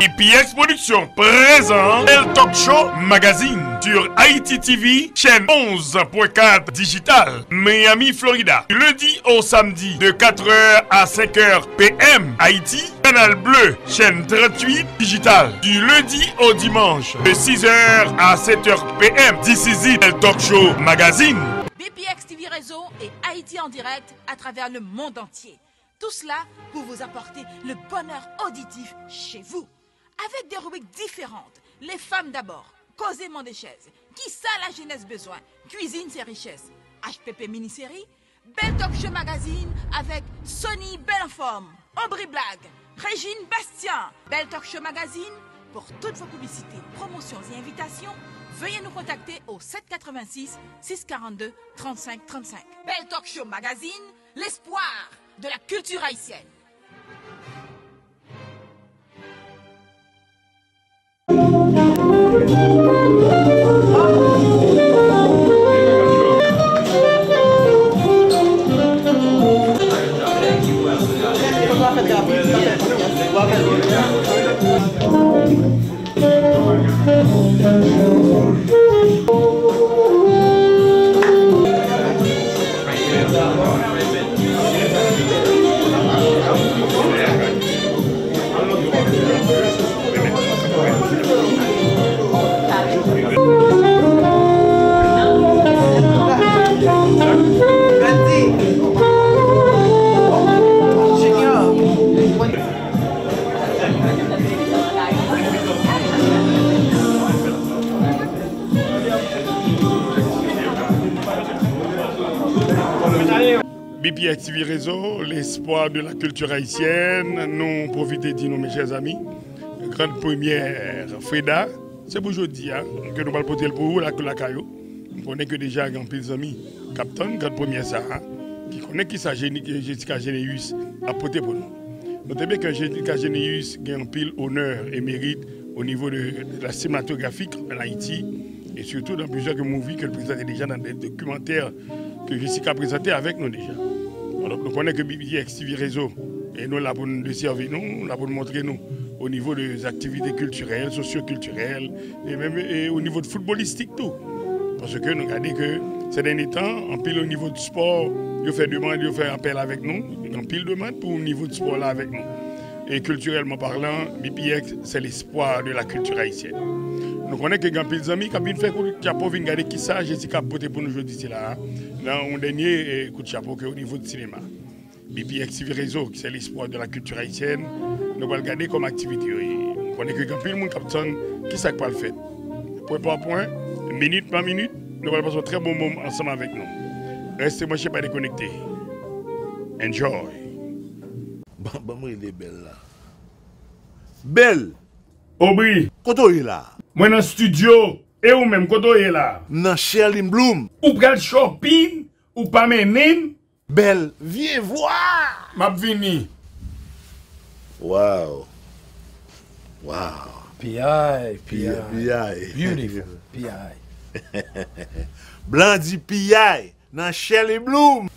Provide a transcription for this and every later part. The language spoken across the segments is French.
BPX Production présente El Talk Show Magazine sur Haïti TV, chaîne 11.4 digital, Miami, Florida. Du lundi au samedi de 4h à 5h PM, Haïti. Canal Bleu, chaîne 38 digital. Du lundi au dimanche de 6h à 7h PM. This is it, El Talk Show Magazine. BPX TV Réseau et Haïti en direct à travers le monde entier. Tout cela pour vous apporter le bonheur auditif chez vous. Avec des rubriques différentes. Les femmes d'abord, causément des chaises. Qui ça la jeunesse besoin? Cuisine ses richesses. HPP mini-série. Belle Talk Show Magazine avec Sonny Bellenforme. Aubry Blague. Régine Bastien. Belle Talk Show Magazine. Pour toutes vos publicités, promotions et invitations, veuillez nous contacter au 786 642 35 35. Belle Talk Show Magazine, l'espoir de la culture haïtienne. BPX TV Réseau, l'espoir de la culture haïtienne. Nous profitons de dire, mes chers amis, grande première Freda, c'est pour aujourd'hui que nous allons porter pour vous, la caillou. Nous connaissons que déjà un peu amis, Captain, grande première Sarah, qui connaît qui s'agit Jessica Généus à porter pour nous. Nous savons que Jessica Généus a un pile honneur et mérite au niveau de la cinématographique en Haïti et surtout dans plusieurs movies que le président déjà dans des documentaires que Jessica a présenté avec nous déjà. Alors, nous connaissons que BPX TV Réseau et nous là pour nous servir, nous là pour nous montrer nous au niveau des activités culturelles, socio-culturelles et même au niveau de footballistique tout. Parce que nous regardons que ces derniers temps, en pile au niveau du sport, ils fait demande, ils fait appel avec nous, en pile demande pour au niveau du sport là avec nous. Et culturellement parlant, BPX c'est l'espoir de la culture haïtienne. Nous connaissons que les gens amis qui ont fait coup de chapeau, viennent regarder qui ça, Jessica a porté pour nous aujourd'hui là. Dans un dernier coup de chapeau au niveau du cinéma. BPX TV Réseau, c'est l'espoir de la culture haïtienne, nous allons regarder comme activité. Nous connaissons que les gens qui ça va le faire. Point par point, minute par minute, nous allons passer un très bon moment ensemble avec nous. Restez moi, je ne sais pas déconnecter. Enjoy. Bon, il est belle là. Belle! Aubry! Quand on est là? Moi dans le studio, et ou même quand on est là? Dans Sherlyn Bloom. Ou pral shopping, ou pas menen? Belle, viens voir! M'a vini. Wow. Wow. P.I. P.I. Beautiful. P.I. Blandi P.I. Dans Sherlyn Bloom.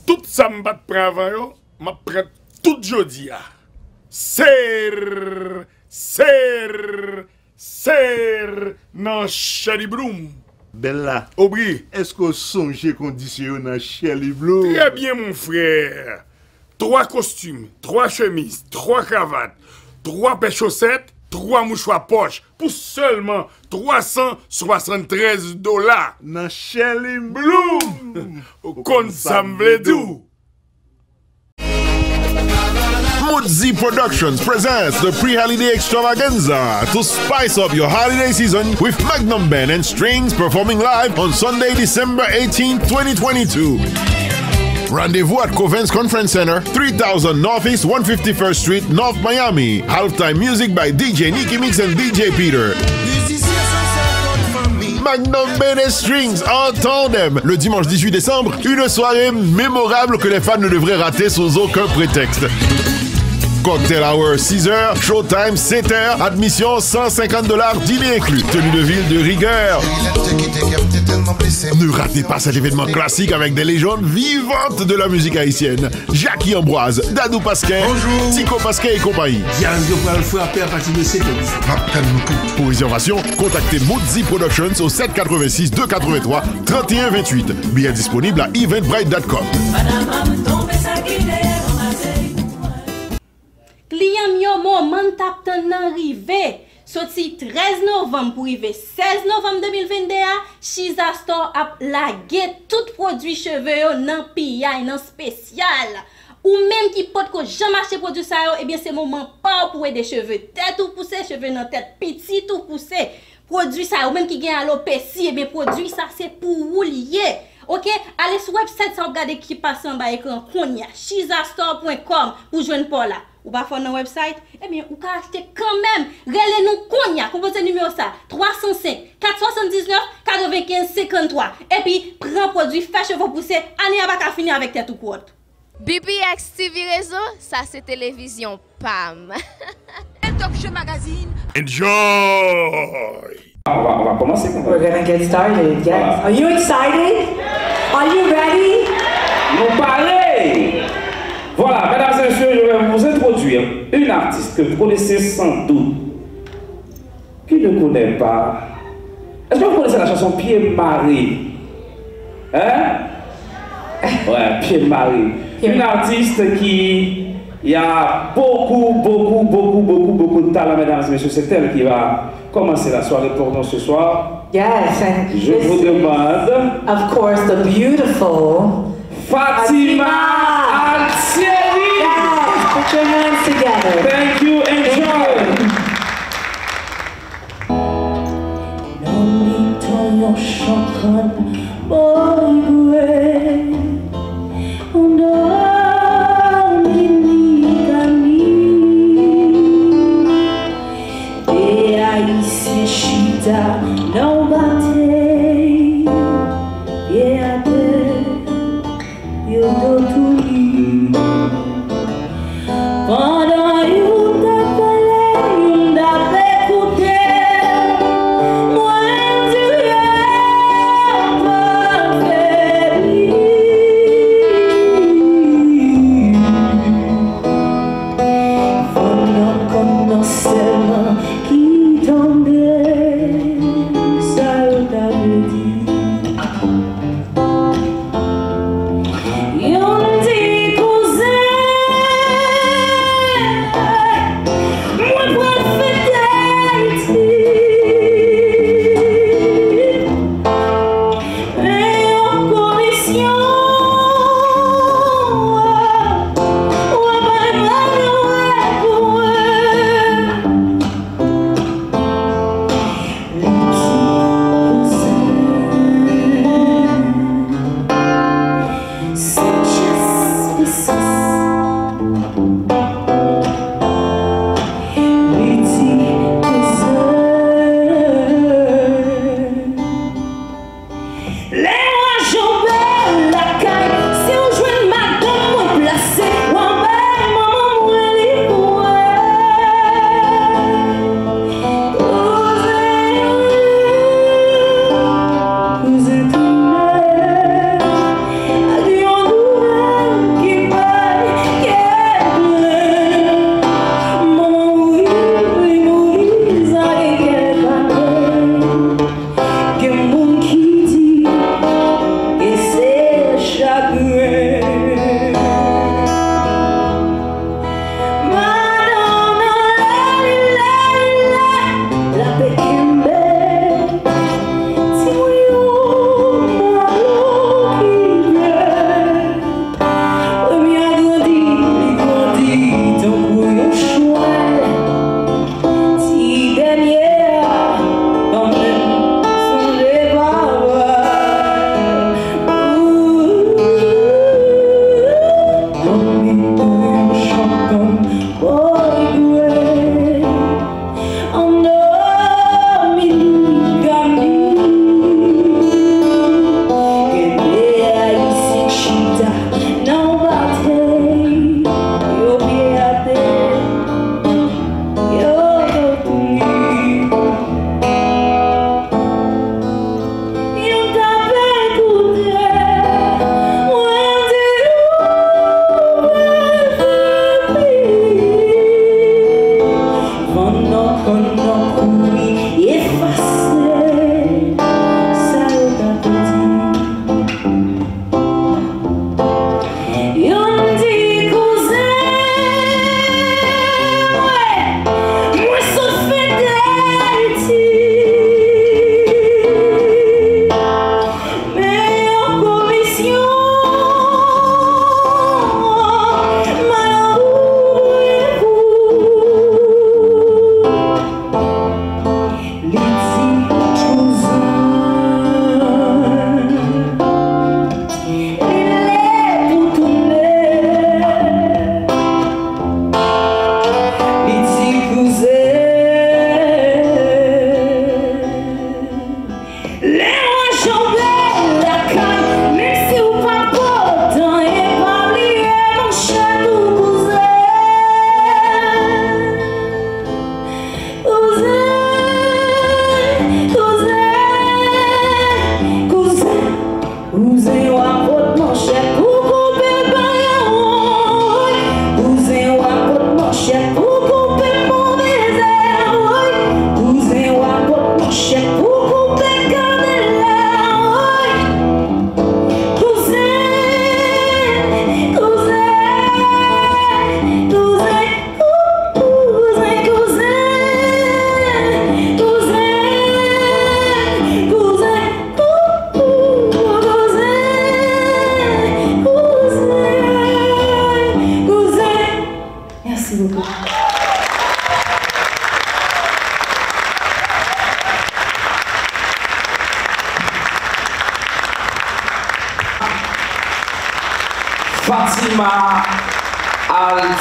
Tout ça m'bat prendre, m'a prend tout jodi. Ser, dans Sherlyn Bloom. Bella, Aubry. est-ce que vous songez condition dans Sherlyn Bloom? Très bien, mon frère. 3 costumes, 3 chemises, 3 cravates, 3 paires chaussettes, 3 mouchoirs poche pour seulement $373. Dans Sherlyn Bloom. Qu'on semble doux. Moodzy Productions presents the pre-holiday extravaganza to spice up your holiday season with Magnum Band and Strings performing live on Sunday, December 18, 2022. Rendezvous at Covens Conference Center, 3000 Northeast 151st Street, North Miami. Halftime music by DJ Nicky Mix and DJ Peter. Magnum Band and Strings en tandem le dimanche 18 décembre, une soirée mémorable que les fans ne devraient rater sous aucun prétexte. Cocktail Hour 6h, Showtime 7h, admission $150, dîner inclus, tenue de ville de rigueur. Ne ratez pas cet événement classique avec des légendes vivantes de la musique haïtienne. Jackie Ambroise, Dadou Pasquin, Tico Pasquin et compagnie. Pour réservation, contactez Moodzi Productions au 786 283 31 28. Billets disponibles à eventbrite.com. Client mio moment tap tan arrivé. Sorti 13 novembre pour arriver 16 novembre 2022, Shiza Store a lagué tout produit cheveux nan PI nan spécial. Ou même qui peut que jamais acheter produit ça, eh bien c'est moment pas pour des cheveux tête tout poussé, cheveux dans tête petit tout poussé. Produit ça ou même qui gagne alopécie, eh bien produit ça c'est pour vous lier. OK, allez sur website ça regarder qui passe en bas écran konya shizastore.com pour joindre pour là. Ou pas faire dans website, eh bien ou ka acheter quand même. Relez nous konya, composez numéro ça 305 479 95 53 et puis prends produit fait cheveux poussé, année pas ka finir avec tête tout court. BPX TV Réseau, ça c'est télévision PAM. Talk Show Magazine. Enjoy! On va commencer. We're gonna get started. Yes. Voilà. Are you excited? Are you ready? Nous parler. Voilà, mesdames et messieurs, je vais vous introduire une artiste que vous connaissez sans doute. Qui ne connaît pas? Est-ce que vous connaissez la chanson Pied Marie? Hein? Ouais, Pied Marie. Une artiste qui a beaucoup de talent, mesdames et messieurs. C'est elle qui va commencer la soirée pour nous ce soir. Yes, and Je vous demande. of course, the beautiful Fatima Altieri. Yes, put your hands together. Thank you, enjoy. Não batei, eu dou tudo.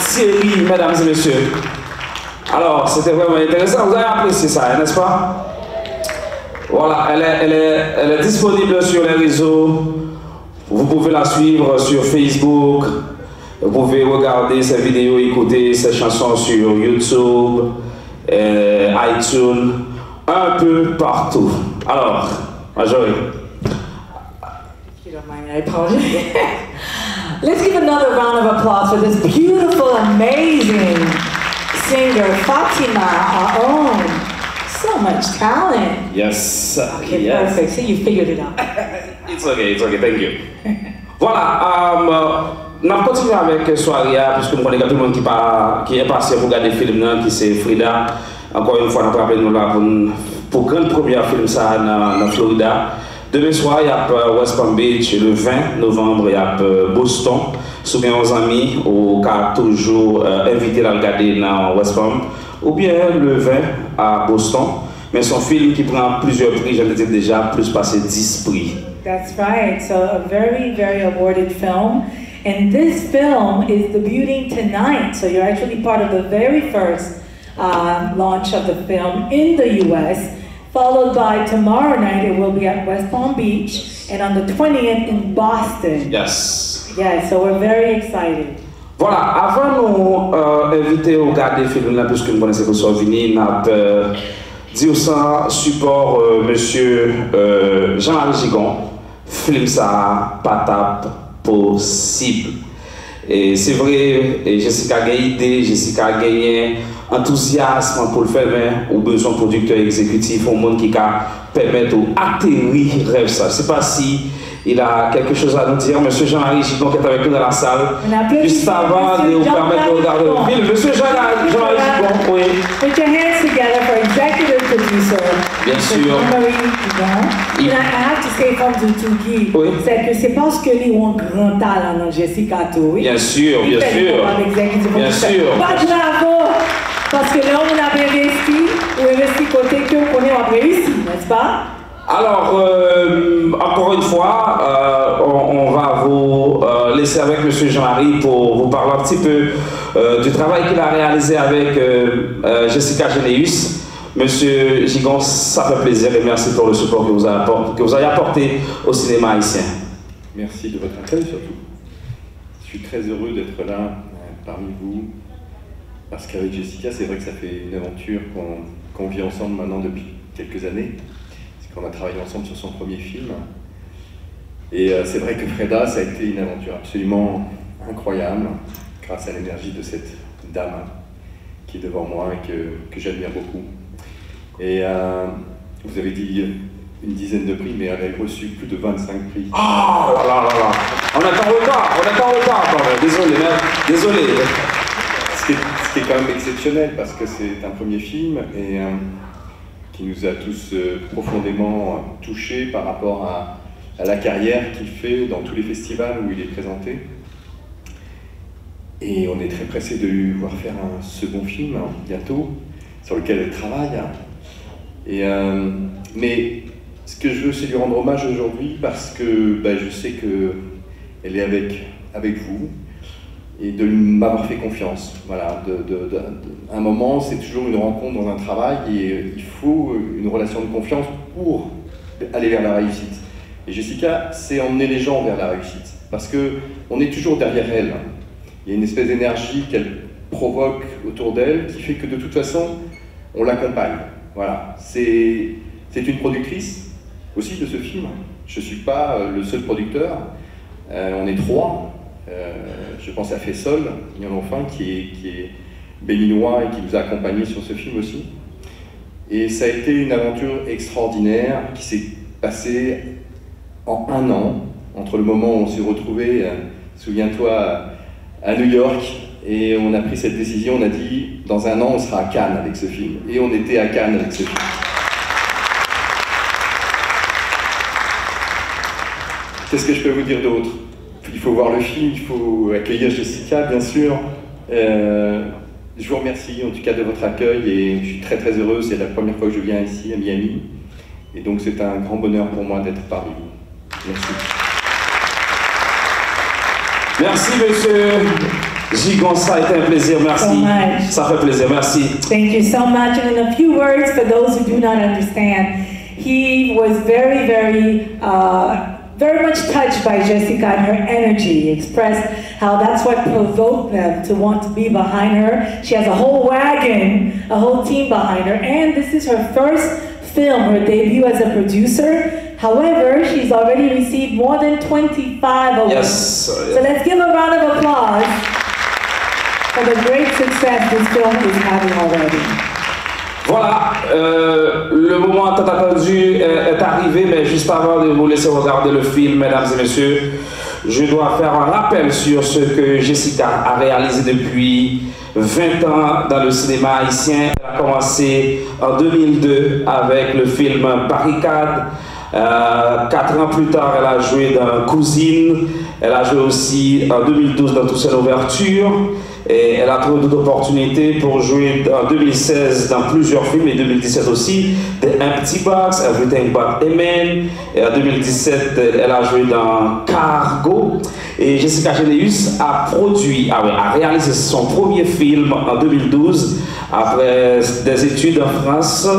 Thierry, mesdames et messieurs. Alors, c'était vraiment intéressant. Vous avez apprécié ça, n'est-ce pas? Voilà, elle est disponible sur les réseaux. Vous pouvez la suivre sur Facebook. Vous pouvez regarder ses vidéos, écouter ses chansons sur YouTube, iTunes, un peu partout. Alors, Marjorie. If you don't mind, I apologize. Let's give another round of applause for this beautiful, amazing singer, Fatima, our own. So much talent. Yes. Okay, yes. perfect. See, you figured it out. It's okay, thank you. Voilà, on a continué avec soirée, puisque nous connaissons tout le monde qui est passé pour regarder le film, qui c'est Frida. Encore une fois, nous rappelons là pour grande première film ça dans Florida. Demain soir, il y a West Palm Beach, le 20 novembre, il y a Boston. Souviens aux amis, au cas toujours invité à regarder dans West Palm, ou bien le 20 à Boston. Mais son film qui prend plusieurs prix, je l'ai dit déjà, plus passé 10 prix. That's right. So a very, very awarded film. And this film is debuting tonight. So you're actually part of the very first launch of the film in the US. Followed by tomorrow night, it will be at West Palm Beach. And on the 20th in Boston. Yes. Yeah, so we're very excited. Voilà, avant de nous inviter à regarder le film, puisque nous connaissons que vous êtes venus, nous avons dit sans support monsieur Jean-Marie Gigon, film ça, pas tape possible. Et c'est vrai, Jessica a gagné idée, Jessica a gagné enthousiasme pour le faire, mais au besoin producteur exécutif, au monde qui va permettre d'atterrir rêve ça. Je ne sais pas si il a quelque chose à nous dire. Monsieur Jean-Marie Gigon qui est avec nous dans la salle, juste avant de nous permettre de regarder le film. Monsieur Jean-Marie Gigon, oui. Put your hands together for executive producer. Bien sûr. Jean-Marie Gigon. And I have to say from Tutugi, c'est que c'est parce que lui a un grand talent dans Jessica Touri. Bien sûr, bien sûr. Bien sûr. Pas de bravo! Parce que là, on a investi côté que on a réussi, n'est-ce pas? Alors, encore une fois, on va vous laisser avec M. Jean-Marie pour vous parler un petit peu du travail qu'il a réalisé avec Jessica Généus. Monsieur Gigon, ça fait plaisir et merci pour le support que vous avez apporté au cinéma haïtien. Merci de votre accueil surtout. Je suis très heureux d'être là parmi vous. Parce qu'avec Jessica, c'est vrai que ça fait une aventure qu'on vit ensemble maintenant depuis quelques années. Parce qu'on a travaillé ensemble sur son premier film. Et c'est vrai que Freda, ça a été une aventure absolument incroyable, grâce à l'énergie de cette dame qui est devant moi et que j'admire beaucoup. Et vous avez dit une dizaine de prix, mais elle a reçu plus de 25 prix. Oh là là là là. On est en retard quand même. Désolé. Ce qui est quand même exceptionnel parce que c'est un premier film et qui nous a tous profondément touchés par rapport à la carrière qu'il fait dans tous les festivals où il est présenté. Et on est très pressé de lui voir faire un second film bientôt, sur lequel elle travaille. Mais ce que je veux, c'est lui rendre hommage aujourd'hui parce que je sais qu'elle est avec vous. Et de m'avoir fait confiance. Voilà, un moment, c'est toujours une rencontre dans un travail et il faut une relation de confiance pour aller vers la réussite. Et Jessica, c'est emmener les gens vers la réussite. Parce qu'on est toujours derrière elle. Il y a une espèce d'énergie qu'elle provoque autour d'elle qui fait que de toute façon, on l'accompagne. Voilà, c'est une productrice aussi de ce film. Je ne suis pas le seul producteur, on est 3. Je pense à Fessol, Enfin, qui est béninois et qui nous a accompagnés sur ce film aussi. Et ça a été une aventure extraordinaire qui s'est passée en 1 an, entre le moment où on s'est retrouvés, souviens-toi, à New York, et on a pris cette décision, on a dit, dans 1 an, on sera à Cannes avec ce film. Et on était à Cannes avec ce film. Qu'est-ce que je peux vous dire d'autre ? Il faut voir le film, il faut accueillir Jessica, bien sûr. Je vous remercie en tout cas de votre accueil et je suis très très heureux. C'est la première fois que je viens ici à Miami. Et donc c'est un grand bonheur pour moi d'être parmi vous. Merci. Merci monsieur Gigon, ça a été un plaisir, merci. So much. Ça fait plaisir, merci. Thank you so much. And in a few words, for those who do not understand, he was very, very much touched by Jessica and her energy. He expressed how that's what provoked them to want to be behind her. She has a whole wagon, a whole team behind her, and this is her first film, her debut as a producer. However, she's already received more than 25 awards. Yes. So let's give a round of applause for the great success this film is having already. Voilà, le moment tant attendu est arrivé, mais juste avant de vous laisser regarder le film, mesdames et messieurs, je dois faire un rappel sur ce que Jessica a réalisé depuis 20 ans dans le cinéma haïtien. Elle a commencé en 2002 avec le film Barricade. 4 ans plus tard, elle a joué dans Cousine. Elle a joué aussi en 2012 dans Toussaint Louverture. Et elle a trouvé d'autres opportunités pour jouer en 2016 dans plusieurs films et 2017 aussi. The Empty Box, Everything But Amen. Et en 2017, elle a joué dans Cargo. Et Jessica Généus a réalisé son premier film en 2012 après des études en France.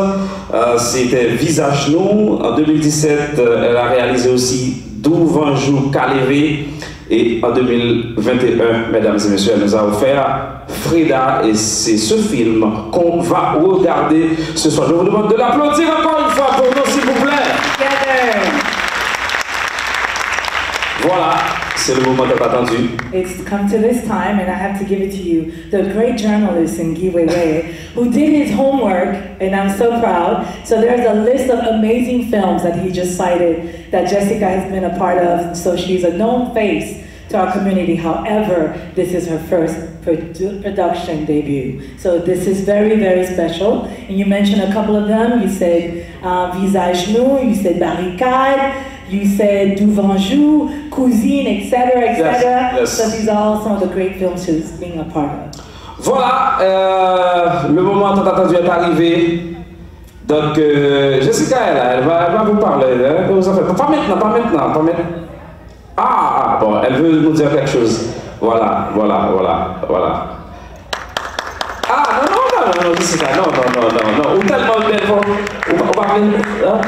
C'était Visage Nou. En 2017, elle a réalisé aussi D'où Vanjou Calévé. Et en 2021, mesdames et messieurs, elle nous a offert Frida, et c'est ce film qu'on va regarder ce soir. Je vous demande de l'applaudir encore une fois pour nous, s'il vous plaît. Voilà, c'est le moment tant attendu. It's come to this time, and I have to give it to you, the great journalist Ngugi Wewe, who did his homework, and I'm so proud. So there's a list of amazing films that he just cited that Jessica has been a part of. So she's a known face to our community. However, this is her first production debut. So this is very, very special. And you mentioned a couple of them. You said Visage Nou, you said Barricade, you said D'où Vanjou, Cousine, etc., etc. Yes. So these are all some of the great films she's being a part of. Voilà, le moment tant attendu est arrivé. Donc, Jessica est là, elle va vous parler. Hein, pas maintenant. Ah, bon, elle veut nous dire quelque chose. Voilà. Ah, non, Jessica, non. Ou tellement belle,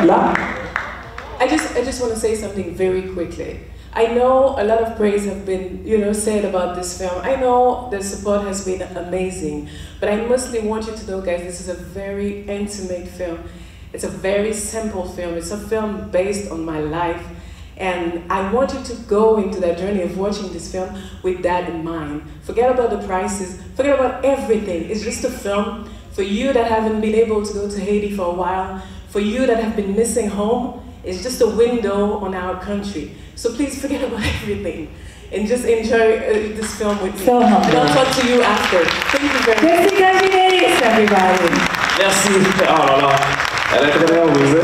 là. I just want to say something very quickly. I know a lot of praise have been, said about this film. I know the support has been amazing, but I mostly want you to know, guys, this is a very intimate film. It's a very simple film. It's a film based on my life, and I want you to go into that journey of watching this film with that in mind. Forget about the prices, forget about everything. It's just a film for you that haven't been able to go to Haiti for a while, for you that have been missing home. It's just a window on our country. So please forget about everything and just enjoy this film with me. And I'll talk to you after. Thank you very much. Jessica Généus, everybody. Merci. Oh là là. Elle est très heureuse.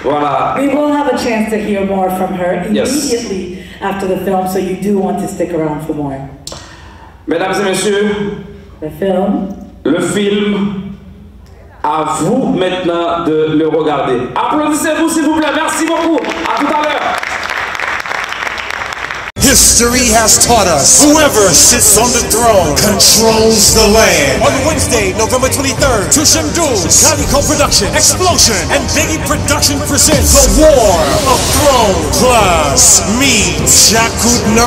Voilà. We will have a chance to hear more from her immediately after the film, so you do want to stick around for more. Mesdames et messieurs, le film, à vous maintenant de le regarder. Applaudissez-vous s'il vous plaît, merci beaucoup. À tout à l'heure. History has taught us whoever sits on the throne controls the land. On Wednesday, November 23rd, Tushimdu, Calico Production, Explosion, and Biggie Production presents The War of Thrones. Plus, meet Jakut #1.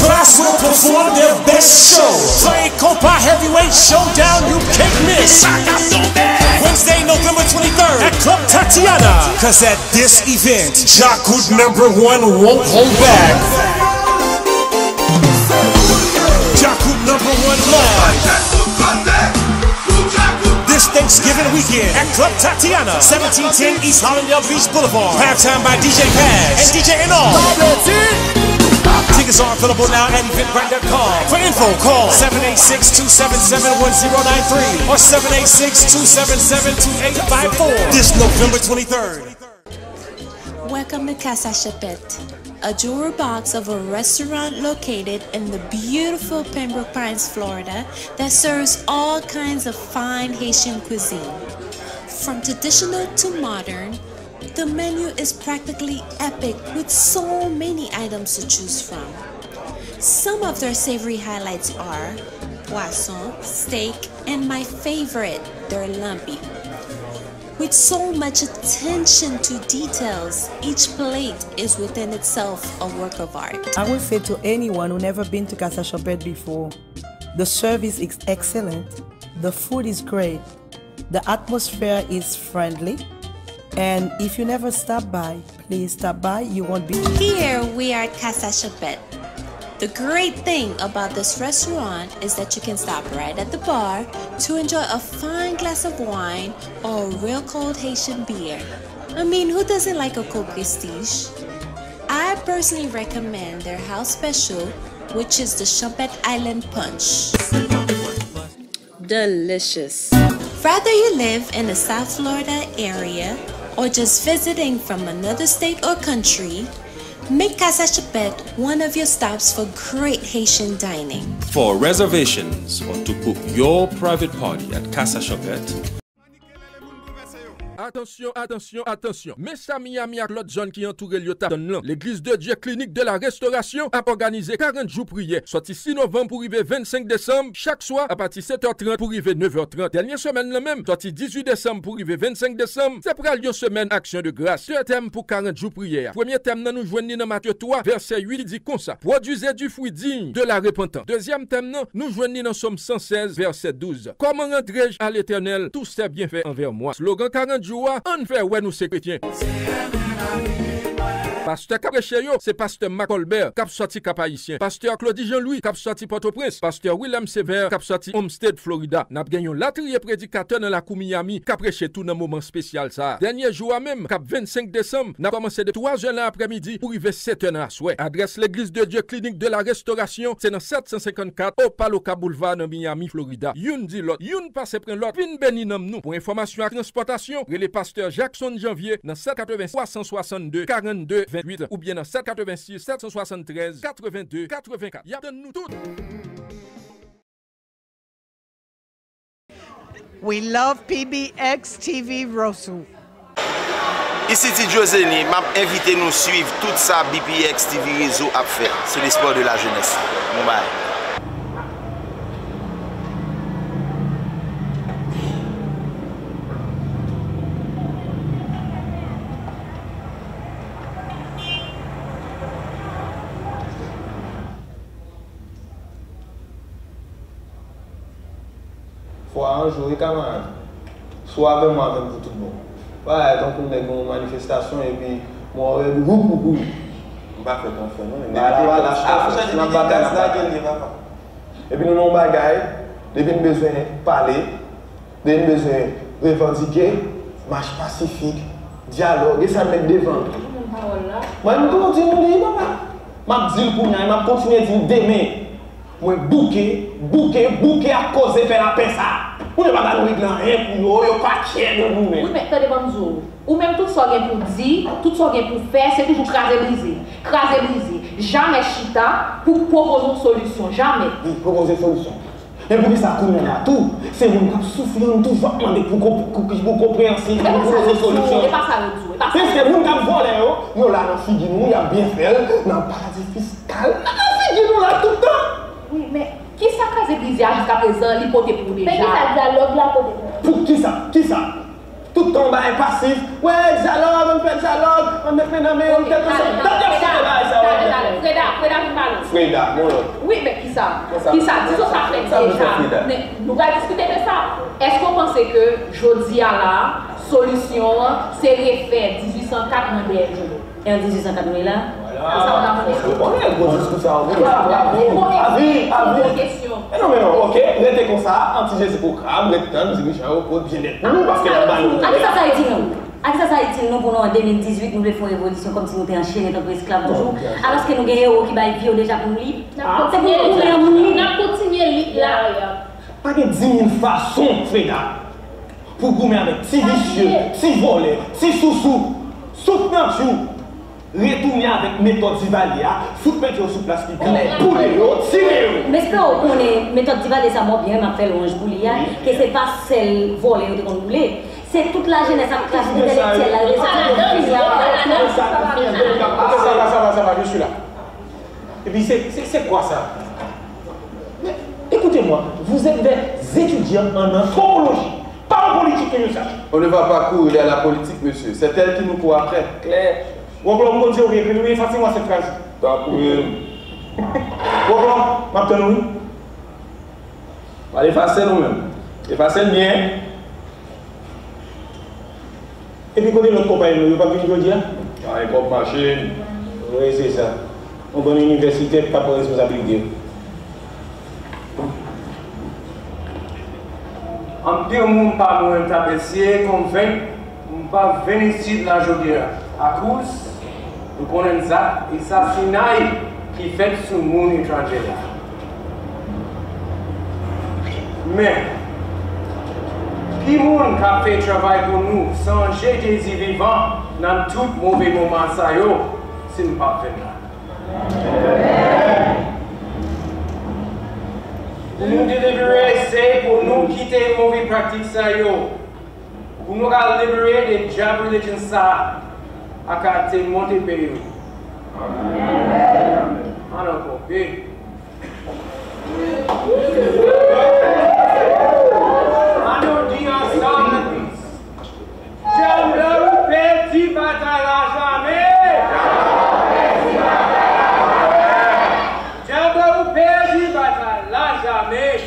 Class will perform their best show. Play Copa Heavyweight Showdown you can't miss. Wednesday, November 23rd at Club Tatiana. Cause at this event, Jakut #1 won't hold back. Jakut #1 live. This Thanksgiving weekend at Club Tatiana, 1710 East Hollandale Beach Boulevard. Halftime by DJ Paz and DJ Enol. Tickets are available now at eventbrite.com. For info, call 786-277-1093 or 786-277-2854. This November 23rd. Welcome to Casa Chapette, a jewelry box of a restaurant located in the beautiful Pembroke Pines, Florida, that serves all kinds of fine Haitian cuisine. From traditional to modern, The menu is practically epic with so many items to choose from. Some of their savory highlights are poisson, steak, and my favorite, their lambi. With so much attention to details, each plate is within itself a work of art. I would say to anyone who never been to Casa Chopet before, the service is excellent, the food is great, the atmosphere is friendly, and if you never stop by, please stop by, you won't be... Here we are at Casa Chopet. The great thing about this restaurant is that you can stop right at the bar to enjoy a fine glass of wine or a real cold Haitian beer. I mean, who doesn't like a cold prestige? I personally recommend their house special, which is the Chopet Island Punch. Delicious. Whether you live in the South Florida area or just visiting from another state or country, make Casa Chopet one of your stops for great Haitian dining. For reservations or to book your private party at Casa Chopet, Attention, attention, attention. Mes amis ak l'autre zone qui entoure l'église de Dieu clinique de la restauration a organisé 40 jours prières. Sorti 6 novembre pour arriver 25 décembre, chaque soir à partir 7h30 pour arriver 9h30. Dernière semaine la même, sorti 18 décembre pour arriver 25 décembre, c'est pour une semaine action de grâce. Deux thèmes pour 40 jours prières. Premier thème nous joignons dans Matthieu 3, verset 8, dit comme ça. Produisez du fruit digne de la repentance. Deuxième thème nous joignons dans Somme 116, verset 12. Comment rentrerai-je à l'Éternel tous ses bienfaits envers moi? Slogan 40 jours. On fait ouais nous c'est chrétien. Pasteur Caprecheyo, c'est pasteur Marc Colbert, cap sorti cap haïtien. Pasteur Claudie Jean-Louis, cap sorti Port-au-Prince. Pasteur William Sever, cap sorti Homestead, Florida. N'a gagné latrier prédicateur dans la cour Miami, cap prêché tout dans moment spécial ça. Dernier jour même, cap 25 décembre, n'a commencé de 3h l'après-midi pour arriver 7h à soir. Adresse l'église de Dieu clinique de la restauration, c'est dans 754 au Paloca Boulevard dans Miami, Florida. Youn dit l'autre, youn passe prend l'autre, vin béni nam nous. Pour information et transportation, les pasteur Jackson Janvier dans 780 362 42 28 ou bien dans 786 773 82 84. Y a de nous toutes. We love PBX TV Rosso. Ici Ti Joseni, m'a invité nous suivre tout ça BPX TV Réseau à faire. C'est l'espoir de la jeunesse. Bye. Un jour, camarade. Soit avec moi, même pour tout le monde. Ouais, donc on a une manifestation et puis moi, beaucoup. On va faire ton frère, non? Et puis nous avons des bagailles, nous avons besoin de parler, nous avons besoin de revendiquer, marche pacifique, dialogue, et ça met devant. Moi, je continue à dire, papa. Je dis pour nous, je continue à dire demain. Moi, bouquet à cause de faire la paix ça. Vous ne pouvez pas nous régler rien pour nous, vous ne pas cher de nous. Oui, mais attendez, bonjour. Ou même tout ce qu'on a pour dire, tout ce qu'on a pour faire, c'est toujours craser briser. Craser briser. Jamais chita pour proposer une solution. Jamais. Oui, proposer une solution. Et pour ça, qu'on a tout, c'est vous qui souffrez toujours demander pour compréhension, pour proposer une solution. C'est pas ça le tout. Parce que vous qui volez, nous là, dans le nous, il y a bien fait, dans le paradis fiscal, nous là tout le temps. Oui, mais qui ça craser briser jusqu'à présent, l'hypothèse pour déjà? Mais qui ça dialogue là pour pour qui ça? Qui ça? Tout ton bas est passif. Ouais, dialogue, on fait dialogue, on met dans mes quelque chose. Freda, mon autre. Oui, mais qui ça? Qui ça? Disons ça fait déjà. Nous allons discuter de ça. Est-ce qu'on pense que jodi à la solution, c'est refaire 1804 modèle? Et en 1804 là? On est une grosse discussion. Non, mais non, ok, restez comme ça, anti-Jésus pour crabe, restez, nous disons, Michel, bien-être pour nous, parce que la balle. Avec ça, ça a-t-il nous? Avec ça, ça a-t-il nous pour nous en 2018, nous voulons faire une révolution comme si nous étions enchaînés tant qu'esclaves toujours. Alors que nous avons des héros qui baillent vie déjà pour nous libres. C'est pour nous créer un monde libre. Nous continuons libre là. Pas de 10 000 façons, Freda, pour gommer avec si vicieux, si volé, si sous-sous, soutenant tout. Retourner avec méthode Divalier, foutre mettre sur place qui clair, pour les autres, tirer. Mais est-ce qu'on est méthode Divalier, ça m'a bien, m'a fait l'ange pour l'IA, que c'est pas celle volée qu'on voulait. c'est toute la jeunesse en classe intellectuelle. Ça va, je suis là. Et puis c'est quoi ça? Mais, écoutez-moi, vous êtes des étudiants en anthropologie, pas en politique que je sache. On ne va pas courir à la politique, monsieur. C'est elle qui nous court après. Claire. Woglom, vous dites, ok, effacez-moi cette phrase. Woglom, maintenant, oui. Allez, effacez nous-mêmes. Effacez bien. Et puis, côté l'autre compagnie, vous n'avez pas vu dire? Ah, il faut marcher. Oui, c'est ça. On bonne université, pas de responsabilité. En pire, on pas nous essayer de convaincre, on pas venir ici de la journée. À cause, nous connaissons ça, l'assassinat qui fait sur le monde étranger. Mais, qui est qui a fait travail pour nous, sans jeter des vivants dans tout mauvais moment, c'est ne pas fait là. Pour nous délivrer, c'est pour nous quitter les mauvaises pratiques, pour nous libérer des diables religions, à côté de monter pays. On a compris. On nous dit ensemble, j'aime le petit bataille à jamais.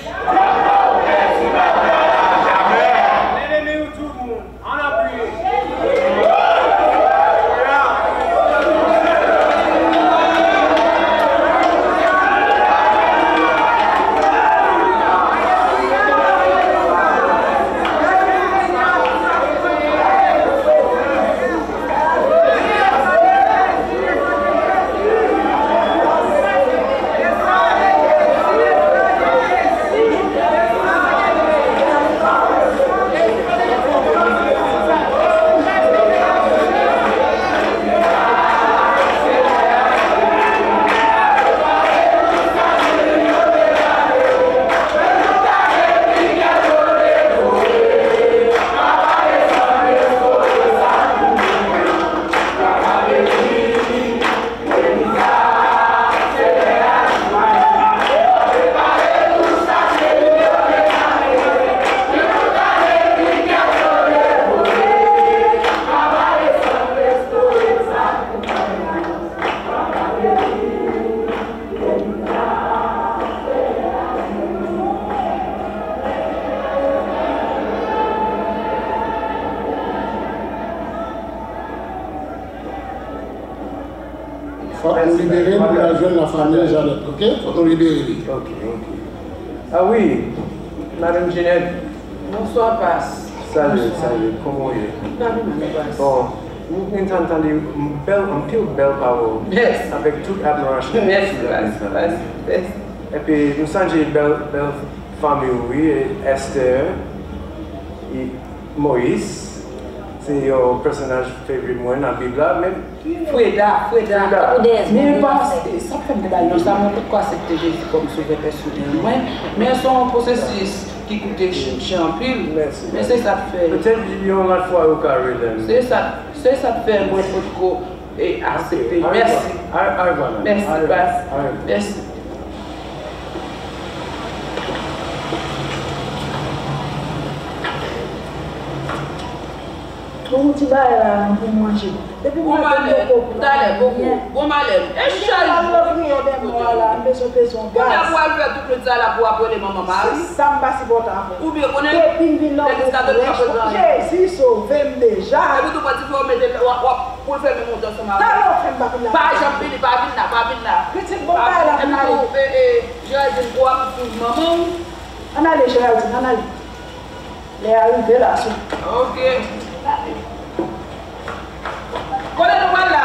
Jamais. Levez-nous tout le monde. On a prié. Faut nous libérer pour la jeune la famille Jeannette, ok? Faut nous libérer. Ok. Ah oui, Madame Jeannette. Bonsoir, Passe. Salut, comment est-ce? Bon, nous entendons une belle parole. Yes. Avec toute admiration. Merci. Et puis, nous sommes une belle famille, oui, Esther et Moïse. C'est un personnage favori moi dans la Bible, mais Freda. Mais ça fait des balles, ça montre quoi accepter Jésus comme sauveur personnel. Mais son processus qui coûte cher en pile, mais c'est ça que fait. Peut-être qu'il y a une fois au carré. C'est ça que fait moi pour et accepter. Merci. Merci, Passe. Merci. Bon, tu vas là pour manger. Depuis bon malheur. Et charge. On a faire tout le temps là pour appeler maman Marie. Ça me passe bon temps. Ou bien on est Jésus sauve déjà. Et vous pas dire mettre pour faire mes montants sur ma. Pas Jean-Philippe, pas venir là. Petit bon là. Je bois pour maman. On a les Géraldine, on a les arrivés là. OK. Collez-nous là.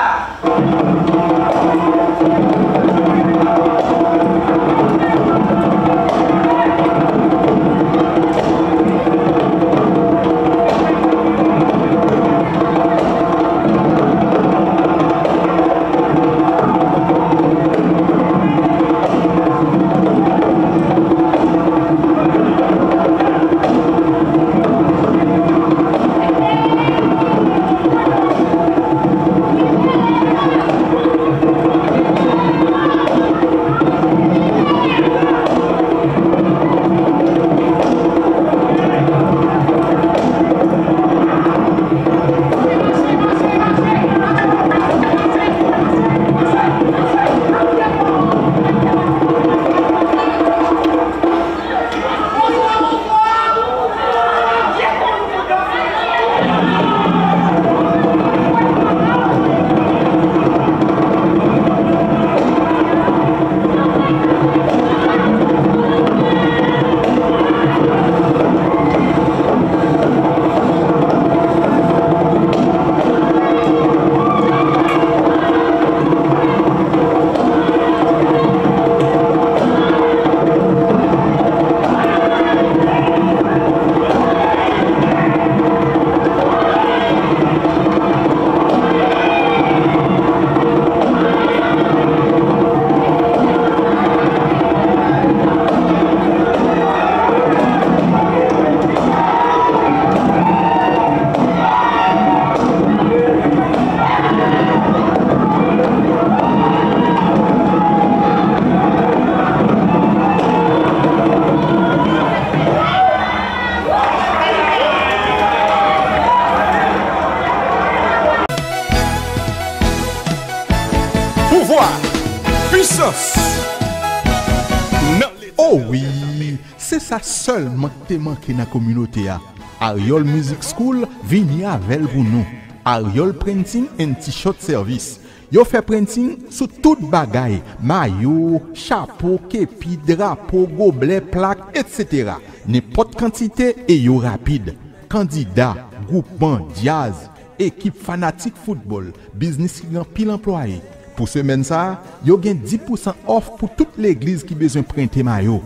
Pouvoir, puissance. Oh oui, c'est ça seulement qui manque dans la communauté. Ariol Music School vient avec pour nous. Ariol Printing and T-shirt Service. Yo fait printing sur toute bagaille, maillot, chapeau, képi, drapeau, gobelet, plaque, etc. N'importe quantité et yo rapide. Candidat, groupement, jazz, équipe fanatique football, business qui gagne pile employé. Pour semaine ça, yo gagne 10% off pour toute l'église qui besoin printer maillot.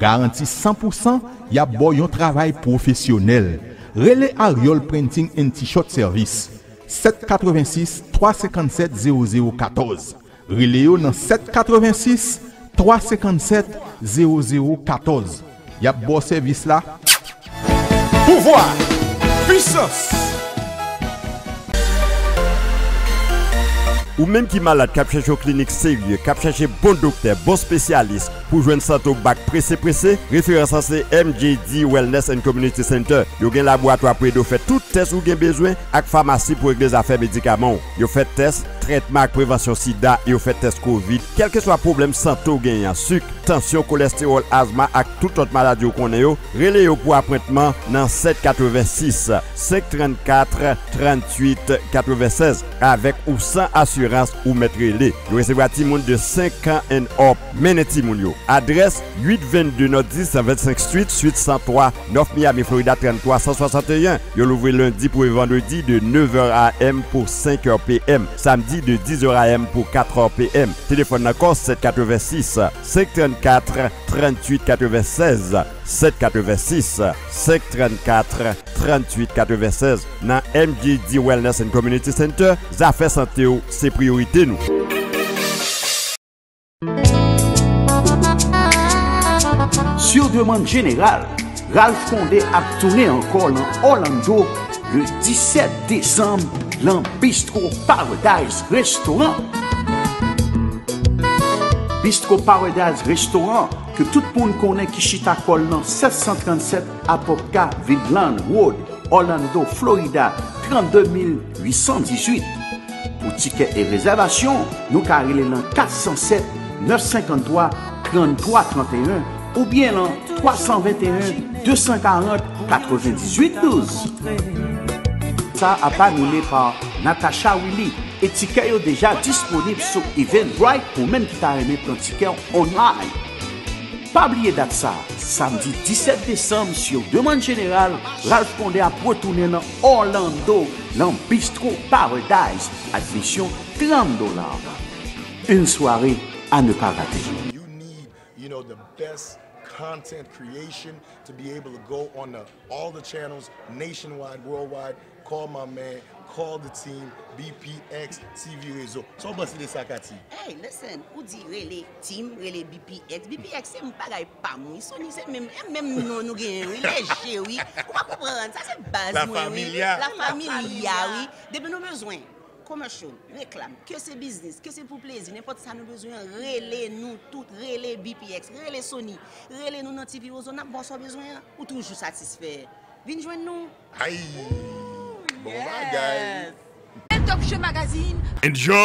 Garantie 100%, y a bon travail professionnel. Relais Ariol Printing and T-shirt Service. 786 357 0014. Relais dans 786 357 0014. Y a bon service là. Pouvoir, puissance. Ou même qui malade, cap cherche au clinique sérieux, cap cherche bon docteur, bon spécialiste pour joindre santé au bac pressé, référence c'est MJD Wellness and Community Center. Yo gen laboratoire pour de faire tout test ou gen besoin ak pharmacie pour régler les affaires médicaments. Yo fait test traitement prévention sida et yo fait test Covid, quel que soit problème santé ou gen sucre, tension, cholestérol, asthme ak toute autre maladie ou connaît yo, relé yo pour appointement dans 786 534 38 96 avec ou sans assurance ou mettre les. Vous recevez ti moun de 5 ans and up. Meneti moun yo. Adresse 822 North 10 125 Street, suite 103, North Miami, Florida 33 161. Yo l'ouvre lundi pour vendredi de 9h AM pour 5h PM. Samedi de 10h AM pour 4h PM. Téléphone encore 786 534 38 96 786 534 38 96 dans MJD Wellness and Community Center. Affaires santé c'est priorité nous. Sur demande générale, Ralph Condé a tourné encore en Orlando le 17 décembre dans Bistro Paradise Restaurant. Bistro Paradise Restaurant que tout le monde connaît qui chita kol dans 737 Apopka Vidland Road, Orlando, Florida 32 818. Pour tickets et réservations, nous carrelez dans 407 953 33 31 ou bien dans 321 240 98 12. Ça a pas annulé par Natasha Willy et tickets sont déjà disponibles sur Eventbrite pour même qui t'a aimé prendre ticket online. Pas oublier date ça, samedi 17 décembre sur demande générale, Ralph Condé a retourné dans Orlando, dans Bistro Paradise, admission $30. Une soirée à ne pas rater. You know, the best content creation to be able to go on all the channels nationwide, worldwide. Call my man, call the team, BPX TV Réseau. So what's the sakati? Hey, listen, ou di relé team, relé BPX. BPX c'est pas gay pas moi. Sony c'est même non nous gagne, oui, léger oui. On va comprendre, ça c'est base La moi. familia. La familia oui. Depuis nos besoins commercial, réclame, que c'est business, que c'est pour plaisir, n'importe ça nous besoin, relais nous toutes, relais BPX, relais Sony, relais nous dans TV Réseau, n'a bon soit besoin ou toujours satisfait. Viens joindre nous. Aïe. Bon bagay. Talk Show Magazine. Enjoy.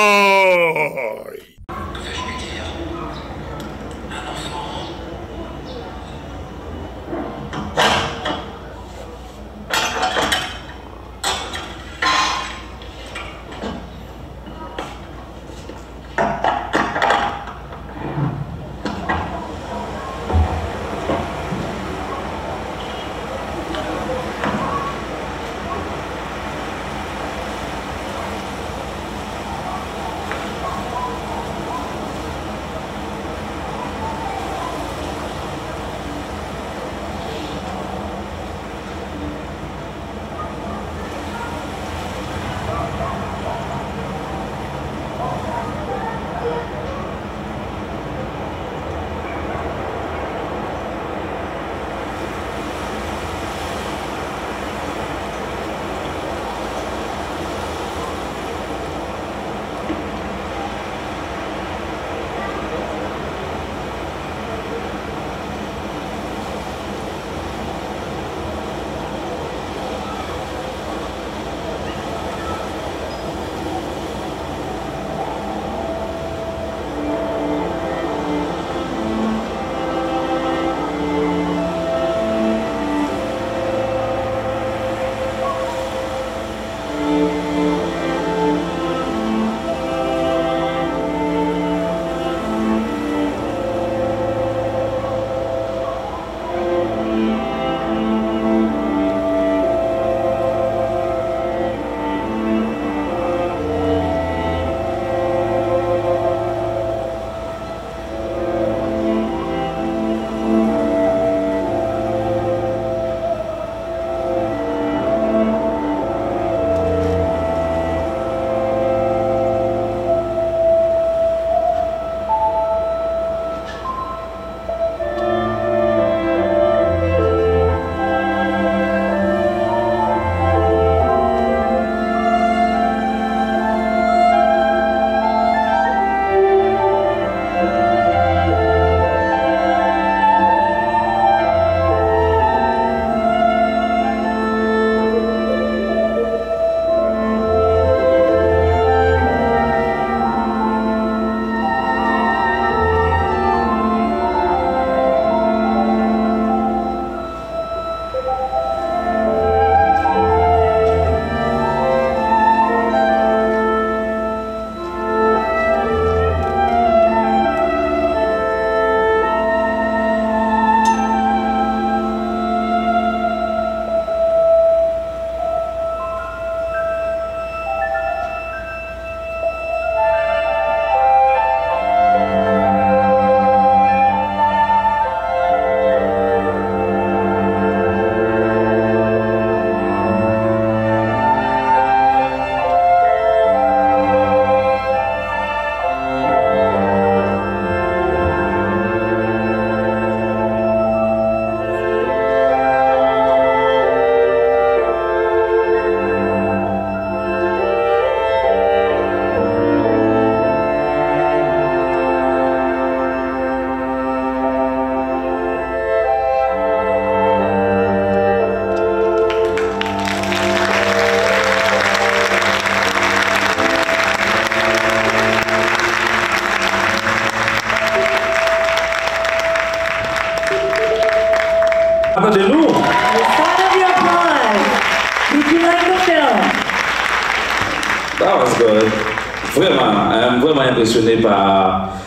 vraiment impressionné par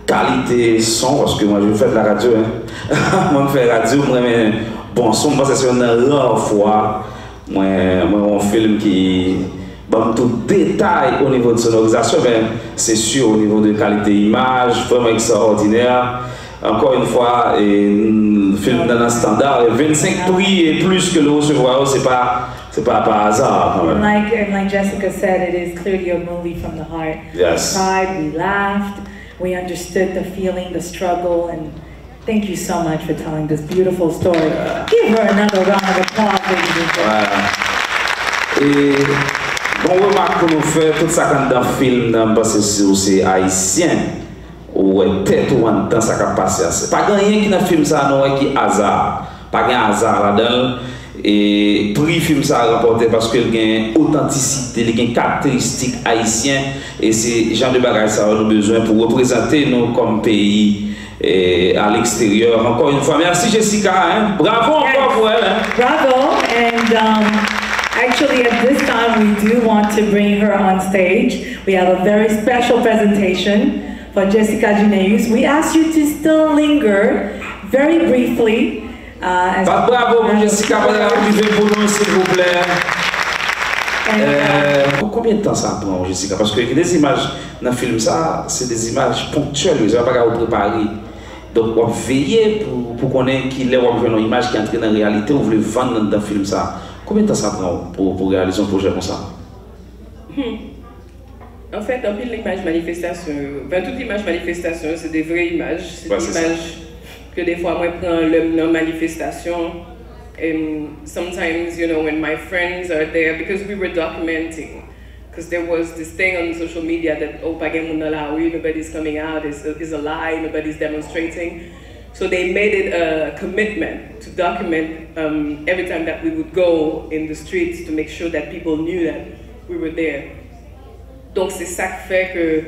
qualité son, parce que moi je fais de la radio. Hein. Moi je fais de la radio, moi mais bon son, parce que c'est une rare fois, moi un film qui bon tout détail au niveau de sonorisation, mais c'est sûr au niveau de qualité image, vraiment extraordinaire. Encore une fois, film dans un standard, 25 prix et plus que le recevoir, c'est pas par hasard. Like Jessica said, it is clearly a movie from the heart. Yes. We cried, we laughed, we understood the feeling, the struggle, and thank you so much for telling this beautiful story. Give her another round of applause, ladies and gentlemen. Et bon remarque que nous faisons, tout ça quand dans le film, parce que c'est haïtien. Ou tête ou en temps ça qui a passé. C'est pas rien qui dans le film ça non qui hasard. Pas un hasard là-dedans. Et prix film ça a remporté parce qu'il y a une authenticité, il y a une caractéristique haïtienne et c'est genre de bagages ça nous besoin pour représenter nous comme pays à l'extérieur. Encore une fois, merci Jessica. Hein? Bravo encore pour elle. Hein? Bravo. And actually at this time we do want to bring her on stage. We have a very special presentation for Jessica Gineus. We ask you to still linger very briefly. Bravo pour Jessica, pour nous s'il vous plaît. Combien de temps ça prend Jessica? Parce que les images dans le film, ça, c'est des images ponctuelles, vous n'avez pas qu'à vous préparer. Donc on va veiller pour connaître qu'il est une image qui est entrée dans la réalité, vous voulez vendre dans le film ça. Combien de temps ça prend pour réaliser un projet comme ça? En fait, un peu l'image manifestation, toute image manifestation, c'est des vraies images. C'est des images que des fois, moi, je prends le manifestation. And sometimes, you know, when my friends are there, because we were documenting, because there was this thing on social media that, oh, nobody's coming out, is a lie, nobody's demonstrating. So they made it a commitment to document every time that we would go in the streets to make sure that people knew that we were there. Donc c'est ça qui fait que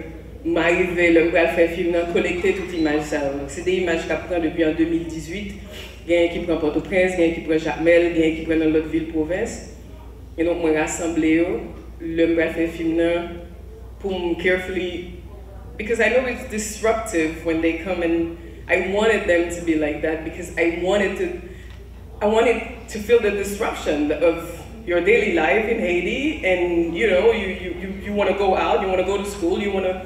m'arriver le faire film collecter toute image ça. C'est des images qu'on prend depuis en 2018. Il y a un qui prend Port-au-Prince, il y a un qui prend Jacmel, il y a un qui prend dans l'autre ville province. Et donc moi rassemblé le faire film pour carefully, because I know it's disruptive when they come, and I wanted them to be like that because I wanted to feel the disruption of your daily life in Haiti, and you know, you want to go out, you want to go to school, you want to,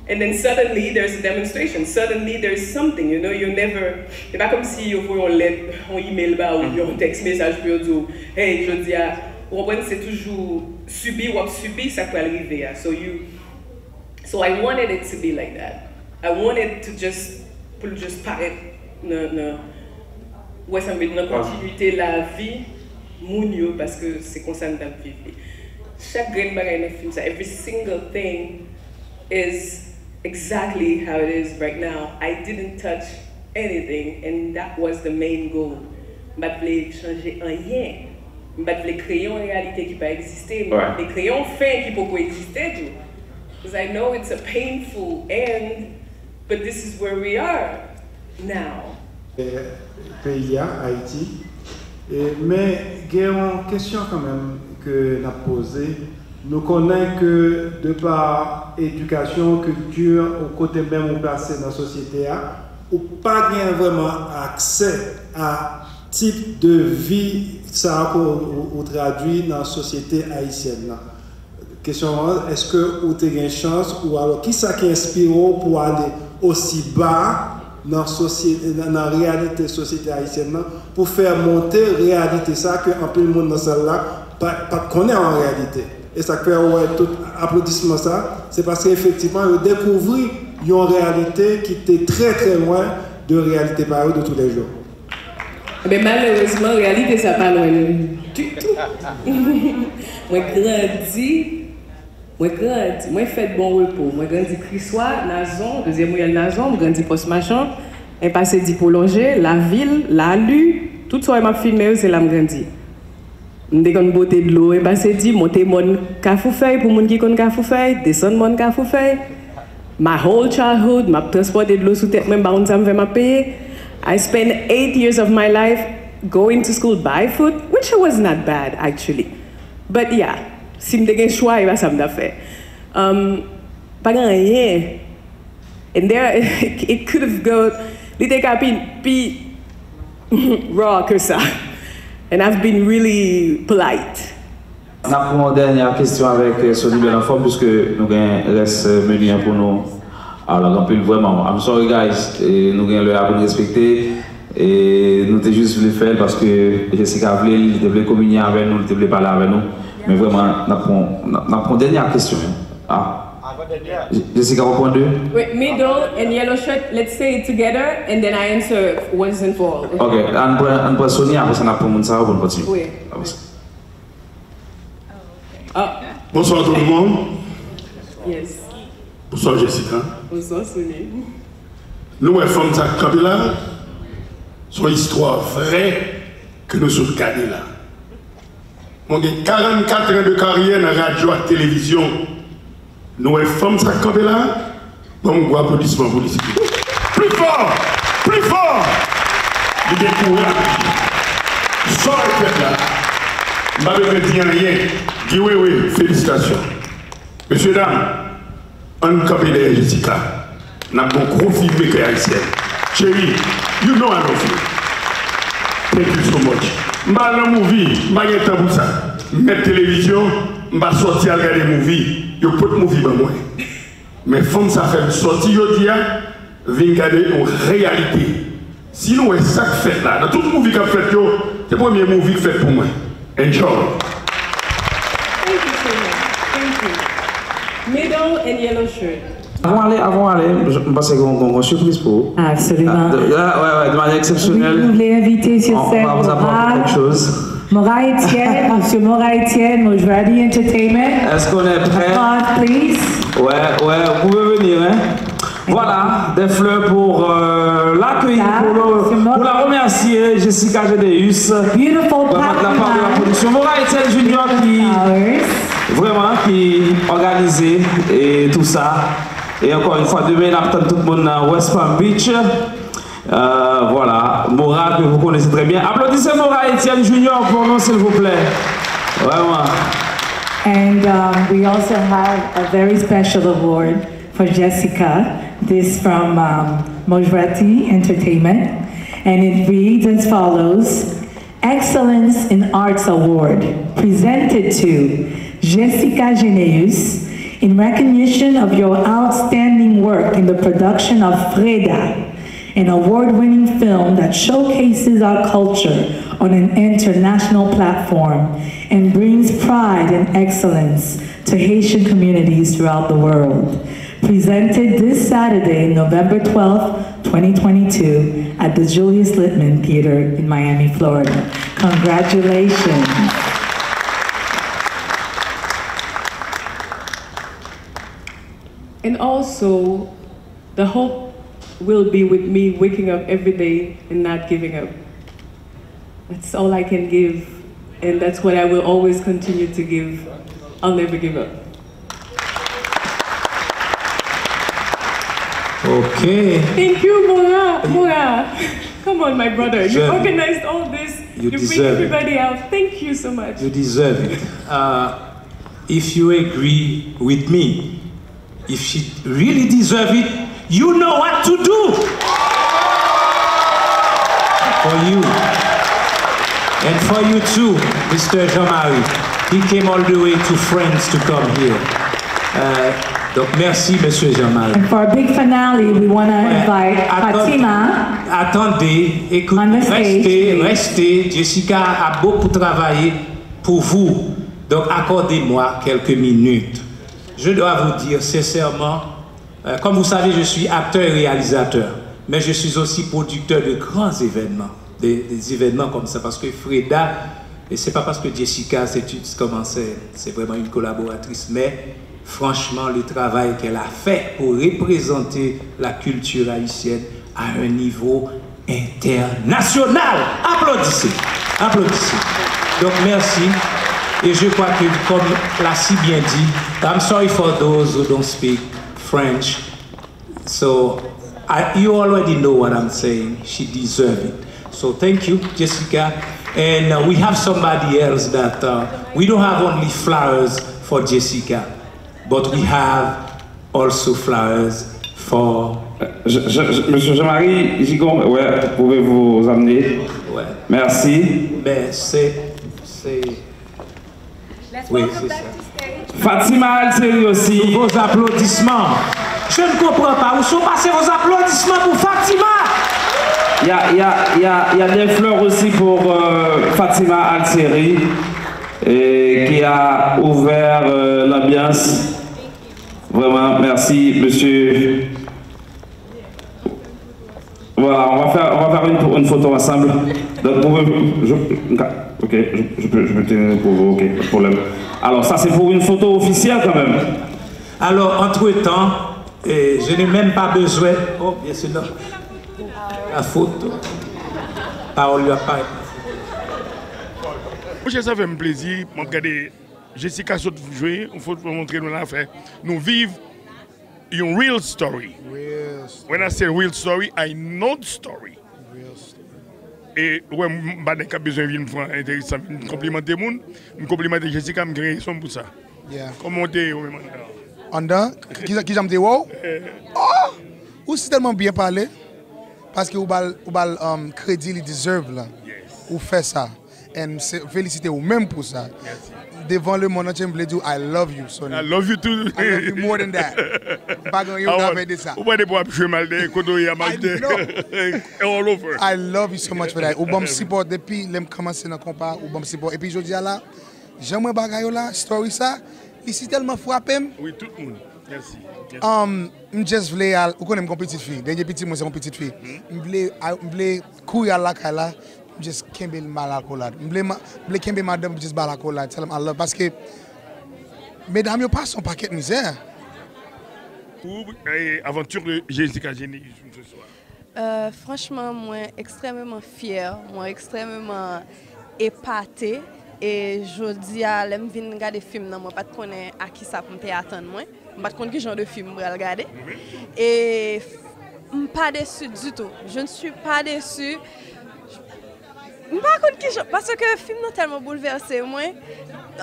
and then suddenly there's a demonstration, suddenly there's something, you know, you never, c'est pas comme si vous voyez une lettre, un email ou un text message pour dire, hey, je dis, vous comprenez, c'est toujours subi ou subi, ça peut arriver. So I wanted it to be like that. I wanted to just paraître où est-ce que dans continuité la vie. Mounio, parce que c'est comme ça que nous vivons. Chaque grain de bagage dans le film, every single thing is exactly how it is right now. I didn't touch anything, and that was the main goal. Je ne voulais pas changer rien. Je ne voulais pas créer une réalité qui peut exister, mais créer un fait qui peut exister. Because I know it's a painful end, but this is where we are now. Pays Haïti. Mais il y a une question quand même que nous avons posée. Nous connaissons que de par éducation, culture, au côté même où placé dans la société, ou pas vraiment accès à type de vie ça qu'on traduit dans la société haïtienne. Question, est-ce que vous avez une chance ou alors qui ça qui inspire pour aller aussi bas dans la réalité société haïtienne pour faire monter la réalité ça que un peu le monde dans celle-là pas connaît en réalité. Et ça fait tout applaudissement ça, c'est parce qu'effectivement ils découvert une réalité qui était très très loin de réalité par eux de tous les jours. Mais malheureusement, la réalité ça pas loin du tout. Moi grandi, moi fait bon repos. Moi grandi Crissois, Nazon, deuxième moyen Nazon, moi grandi Post-Machan, et passé dit prolonger, la ville, la lue, tout ça m'a filmé, c'est là me grandi. M'dé kon beauté de l'eau, et passé dit monter mon Cafoufeuille pour moun qui connaît Cafoufeuille, descendre mon Cafoufeuille. My whole childhood, m'a transporté de l'eau sous tête, même pas on ça me fait m'a payer. I spent 8 years of my life going to school by foot, which was not bad actually. But yeah, si je suis choix, ça me fait. pas rien. And there, it could have gone, l'idée qu'a pi raw que ça. And I've been really polite. On a une dernière question avec Sonny Belenfort, puisque nous reste menu pour nous. Alors, on peut vraiment. I'm sorry, guys. Nous avons le à respecter. Et nous avons juste voulu faire parce que Jessica voulait communier avec nous, elle voulait parler avec nous. Mais vraiment, on a une dernière question. Jessica, reprend deux. Wait, middle and yellow shirt, let's say it together and then I answer once and for all. Ok, on prend Sonia, après ça, on a pour mon ça, on continue. Oui. Bonsoir tout le monde. Yes. Bonsoir Jessica. Bonsoir Sonia. Nous, les femmes de Kabila, son histoire vraie que nous sommes cadés là. On a 44 ans de carrière dans la radio et la télévision. Nous, les femmes de Kabila, on a un applaudissement pour les plus fort, plus fort. Il y a des courants. Sors le fait là. Je ne vais pas dire rien. Oui, félicitations. Messieurs, dames, on Kabila Jessica. Nous avons un gros film que haïtien. Chérie, you know I love you. Thank you so much. Je vais dans la movie, je vais dans pour ça. Je vais télévision, je vais sortir à regarder movie. Je peux pas movie pour moi. Mais femme ça fait sortir aujourd'hui, viens regarder une réalité. Sinon, c'est ça que fait là. Dans toute movie que fait, c'est le premier movie que fait pour moi. Enjoy. Thank you so much. Thank you. Middle and yellow shirt. Avant d'aller, je pense qu'on a une surprise pour vous. Absolument. Ouais, de manière exceptionnelle. Vous voulez inviter sur scène on va vous apporter quelque chose. Mora Etienne, Monsieur Mora Etienne, Mojradi Entertainment. Est-ce qu'on est prêt? Come on, please. Ouais, vous pouvez venir, hein. Voilà, des fleurs pour l'accueillir, pour la remercier, Jessica Gédéus. Beautiful de la part de la production. Mora Etienne Junior qui organisé et tout ça. Et encore une fois, demain, on attend tout le monde à West Palm Beach. Voilà, Mora que vous connaissez très bien. Applaudissez Mora Etienne Junior pour nous, s'il vous plaît. Vraiment. And we also have a very special award for Jessica. This from Mojrati Entertainment. And it reads as follows. Excellence in Arts Award, presented to Jessica Gédéus in recognition of your outstanding work in the production of Freda, an award-winning film that showcases our culture on an international platform and brings pride and excellence to Haitian communities throughout the world. Presented this Saturday, November 12th, 2022, at the Julius Littman Theater in Miami, Florida. Congratulations. And also, the hope will be with me waking up every day and not giving up. That's all I can give, and that's what I will always continue to give. I'll never give up. Okay. Thank you, Mora. Come on, my brother. You organized all this. You bring everybody out. Thank you so much. You deserve it. If you agree with me, if she really deserves it, you know what to do for you. And for you too, Mr. Jean-Marie. He came all the way to France to come here. Donc merci, Monsieur Jean-Marie. And for a big finale, we want to invite Fatima. Attendez, écoutez, restez. Jessica a beaucoup travaillé pour vous. Donc accordez-moi quelques minutes. Je dois vous dire sincèrement, comme vous savez, je suis acteur et réalisateur, mais je suis aussi producteur de grands événements, des événements comme ça, parce que Freda, et c'est pas parce que Jessica, c'est vraiment une collaboratrice, mais franchement, le travail qu'elle a fait pour représenter la culture haïtienne à un niveau international. Applaudissez, applaudissez. Donc merci. Et je crois que, comme l'a si bien dit, I'm sorry for those who don't speak French. So, you already know what I'm saying. She deserves it. So thank you, Jessica. And we have somebody else that, we don't have only flowers for Jessica, but we have also flowers for... Monsieur Jean-Marie Gigon, ouais, pouvez-vous amener? Ouais. Merci. Mais c'est... Oui, c'est ça. Fatima Alteri aussi. Vos applaudissements. Je ne comprends pas. Où sont passés vos applaudissements pour Fatima? Il y a des fleurs aussi pour Fatima Alteri qui a ouvert l'ambiance. Vraiment, merci, monsieur. Voilà, on va faire une photo ensemble. Donc, je peux tenir pour vous, ok, pas de problème. Alors, ça, c'est pour une photo officielle quand même. Alors, entre-temps, je n'ai même pas besoin. Oh, bien sûr, non. La photo. Parole lui a parlé. Moi, ça fait un plaisir. Je regarde Jessica saute jouer. Il faut montrer nous l'affaire. Nous vivons une real story. When I say real story, I know the story. Et ouais, je n'ai besoin de intéressant, de complimenter les gens. Je complimenter Jessica, je suis raison pour ça. Comment tu es? Anda, qui j'aime dire wow? Oh! Ou c'est tellement bien parlé parce que vous avez crédit, il deserve là. Ou fait ça. Et féliciter vous même pour ça. Devant le monde entier, je veux dire I love you, Sonny. I love you too. I love you more than that. Pas grand chose de ça. All over. I love you so much for that. Ou bon support depuis que j'ai commencé dans le compas, ou bon support. Et puis je dis là, j'aime bagaille là, story ça, ici tellement frappé. Oui, tout le monde. Merci. Je juste voulais, vous connaissez mon petite fille. Dernier petit moi c'est mon petite fille. Je voulais courir à la là. Just can't be mal alcoolade. Je can't be madame just mal alcoolade. Tell them I love parce que mesdames yo pas son paquet de misère. Pour aventure de Jessica Génie ce soir. Franchement, moi extrêmement fière, moi extrêmement épatée et je dis à l'aime venir regarder film non moi pas de connaître à qui ça pour me attendre moi. Pas de connaître quel genre de film je vais regarder. Et pas déçu du tout. Je ne suis pas déçue. Parce que le film est tellement bouleversé, moi,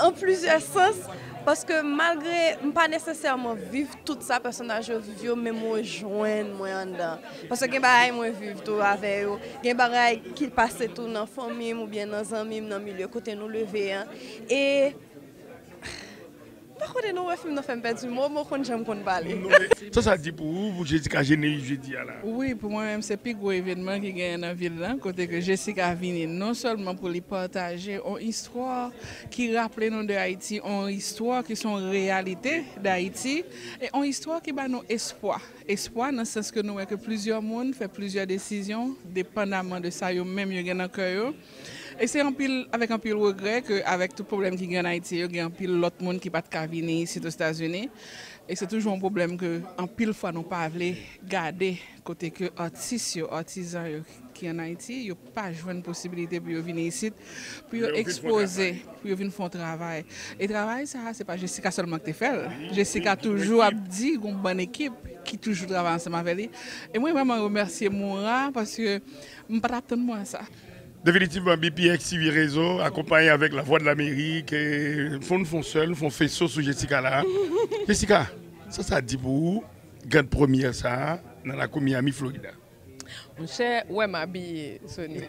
en plusieurs sens, parce que malgré pas nécessairement vivre tout ça, personnage vivre, mais moi joindre moi en dedans. Parce que les bagages moi vivre tout avec eux, les bagages qui passent tout dans la famille ou bien dans les amis, dans le milieu côté nous lever et par contre, nous, film nous fait perdre du mot, moi, j'aime qu'on parle. Ça dit pour vous, pour Jessica Génie, jeudi là? Oui, pour moi-même, c'est le plus gros événement qui gagne dans la ville, là, côté que Jessica vient non seulement pour les partager, une histoire qui rappelle nous de Haïti, une histoire qui sont réalité d'Haïti, et une histoire qui bat nous espoir. Espoir dans le sens que nous voyons que plusieurs monde fait plusieurs décisions, dépendamment de ça, même ils ont dans le cœur. Et c'est avec un pile regret qu'avec tout problème qui gagne en Haïti, il y a un pile l'autre monde qui pas de venir ici aux États-Unis. Et c'est toujours un problème que en pile fois nous pas voulu garder côté que artistes, artisans qui en Haïti, ils pas joindre possibilité pour venir ici, pour exposer, pour venir faire un travail. Et travail ça c'est pas Jessica seulement qui fait. Jessica toujours a dit une bonne équipe qui toujours travaille ensemble avec lui. Et moi vraiment remercier Moura parce que je pas attendre moi ça. Définitivement, BPX TV Réseau, accompagné avec la Voix de l'Amérique, font seul, font faisceau sur Jessica là. Jessica, ça dit pour vous, grande première ça, dans la Miami, Florida. Mon cher, ouais, ma bille, Sonny.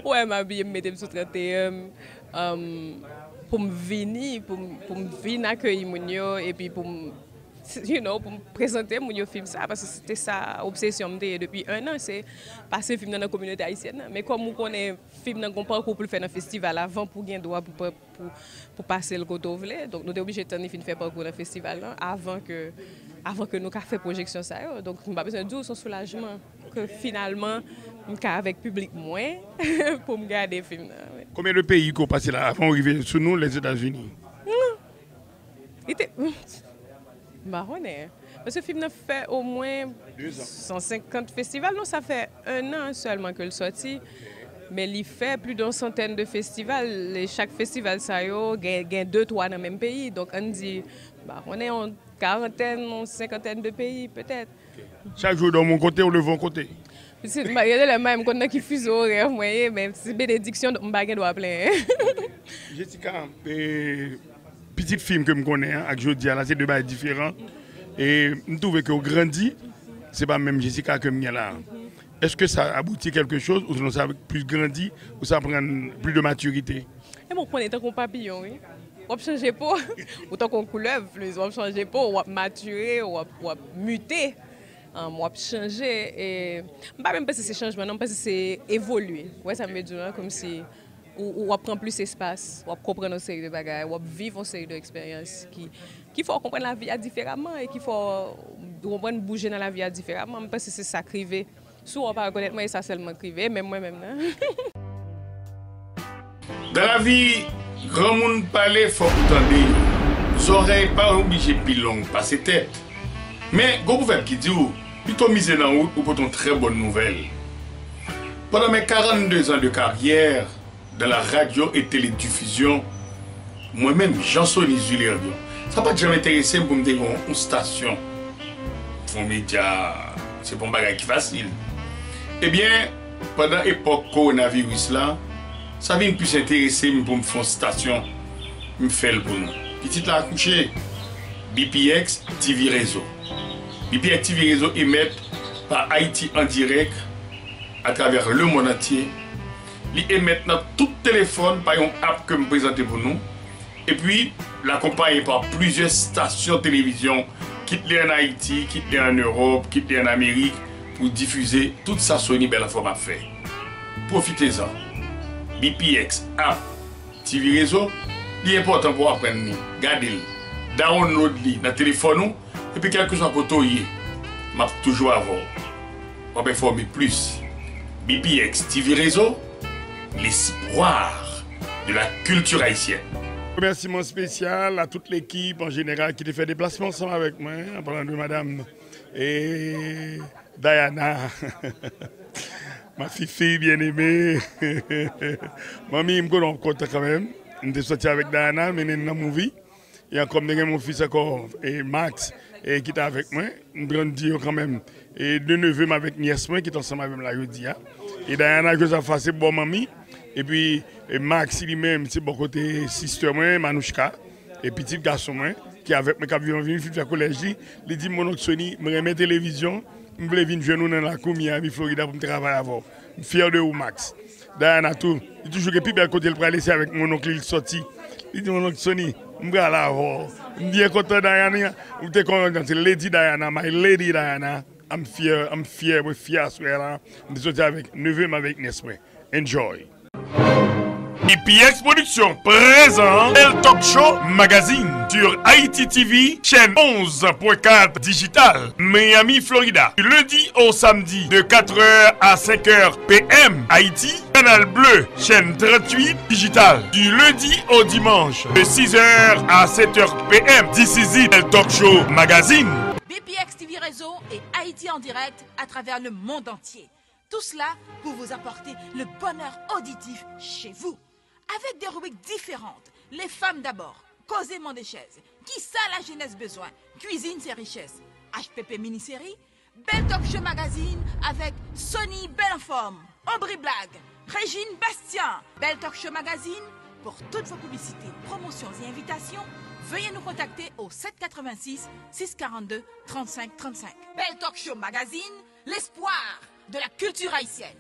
Ouais, ma bille, me mettre sur 31 pour me venir, accueillir mon yo, et puis pour me présenter mon film ça parce que c'était ça obsession depuis 1 an, c'est passer film dans la communauté haïtienne. Mais comme on connaît film dans un parcours pour le faire dans le festival avant pour gagner droit pour passer le côté voulait, donc nous sommes obligés de faire parcours dans le festival avant que nous fassions projection ça. Donc nous avons besoin de son soulagement que finalement avec public moins pour me garder film. Combien de pays qu'on passé là avant d'arriver sur nous les États-Unis? Marronné. Parce que le film a fait au moins 150 festivals. Non, ça fait 1 an seulement que le sorti. Mais il fait plus d'une centaine de festivals. Et chaque festival, ça y est, gagne 2-3 dans le même pays. Donc on dit, on est en quarantaine, en 50 de pays peut-être. Chaque jour dans mon côté ou le bon côté? C'est le même qu'on a qui fuse horaire, mais c'est bénédiction, donc je dois plein. Jessica, petit film que je connais, avec Jodi, c'est 2 bails différents. Et je trouve que grandi, c'est pas même Jessica que je là. Est-ce que ça aboutit à quelque chose ou sinon ça a plus grandi ou ça prend plus de maturité? Et mon point est un papillon, oui. On change pas, autant qu'on couleuvre, on change pas, on maturer, on muter, on changer et pas même parce que c'est changement, non parce que c'est évoluer. Ouais, ça me dit comme si on prend plus d'espace, on comprend une série de bagages, on vivre une série d'expériences qu'il faut comprendre la vie différemment et qu'il faut comprendre bouger dans la vie différemment parce que c'est ça crivé. Soit on pas reconnaître moi ça seulement crivé, même moi-même. Dans la vie, grand monde parle, faut entendre. Les oreilles pas obligées de longues passer tête. Mais go pouvez qui dit plutôt miser dans route pour une très bonne nouvelle. Pendant mes 42 ans de carrière dans la radio et télédiffusion, moi-même Jean-Sony Zulier, ça n'a pas jamais intéressé pour me dire une station. Un média, c'est pas un bagage qui facile. Eh bien, pendant l'époque coronavirus là, ça vient plus intéresser pour me faire une station, me faire le bon. Petit là accouché, BPX TV Réseau. BPX TV Réseau émet par Haïti en direct à travers le monde entier. Ils émettent dans tout téléphone par une app que je présente pour nous. Et puis, l'accompagner par plusieurs stations de télévision, quitte les en Haïti, quitte les en Europe, quitte les en Amérique, pour diffuser toute sa Sony belle forme à faire. Profitez-en. BPX, app, TV Réseau, c'est important pour apprendre. Gardez-le, download-le dans le téléphone, et puis quelque chose à côté, m'a toujours avoir. On va informer plus. BPX TV Réseau, l'espoir de la culture haïtienne. Remerciement spécial à toute l'équipe en général qui a fait des déplacements ensemble avec moi, en parlant de madame et Diana, ma fille bien-aimée. Mamie, je suis content quand même. Je suis sorti avec Diana, mais dans la movie. Et encore mon fils encore, et Max, qui est avec moi. Je suis dire quand même. Et deux neveux avec nièce qui est ensemble avec moi la jeudi. Et Diana, que ça fasse bon mamie. Et puis Max lui-même, c'est bon côté sister moi, Manouchka, et petit garçon moi, qui est avec moi, qui vient venir faire collège, il dit mon oncle Sony, je remets télévision, je voulais venir jouer dans la cour Miami, Florida pour me travailler avant. Je suis fier de vous, Max. Diana tout, il dit toujours que plus bel côté le laisser avec mon oncle, il sorti. Il dit mon oncle Sony, je vais aller avant. Je suis bien content Diana, je suis content, c'est Lady Diana, my Lady Diana. I'm fier, je suis fier, je suis sorti avec neveu, avec nièce. Enjoy. BPX Production présent El Talk Show Magazine sur Haïti TV, chaîne 11.4 digital, Miami, Florida. Du lundi au samedi de 4h à 5h PM, Haïti. Canal Bleu, chaîne 38 digital. Du lundi au dimanche de 6h à 7h PM. This is it, El Talk Show Magazine. BPX TV Réseau et Haïti en direct à travers le monde entier. Tout cela pour vous apporter le bonheur auditif chez vous. Avec des rubriques différentes. Les femmes d'abord, causément des chaises. Qui ça la jeunesse besoin? Cuisine c'est richesse. HPP mini-série. Belle Talk Show Magazine avec Sony Belle en Forme. Aubry Blague. Régine Bastien. Belle Talk Show Magazine. Pour toutes vos publicités, promotions et invitations, veuillez nous contacter au 786 642 35 35. Belle Talk Show Magazine, l'espoir de la culture haïtienne.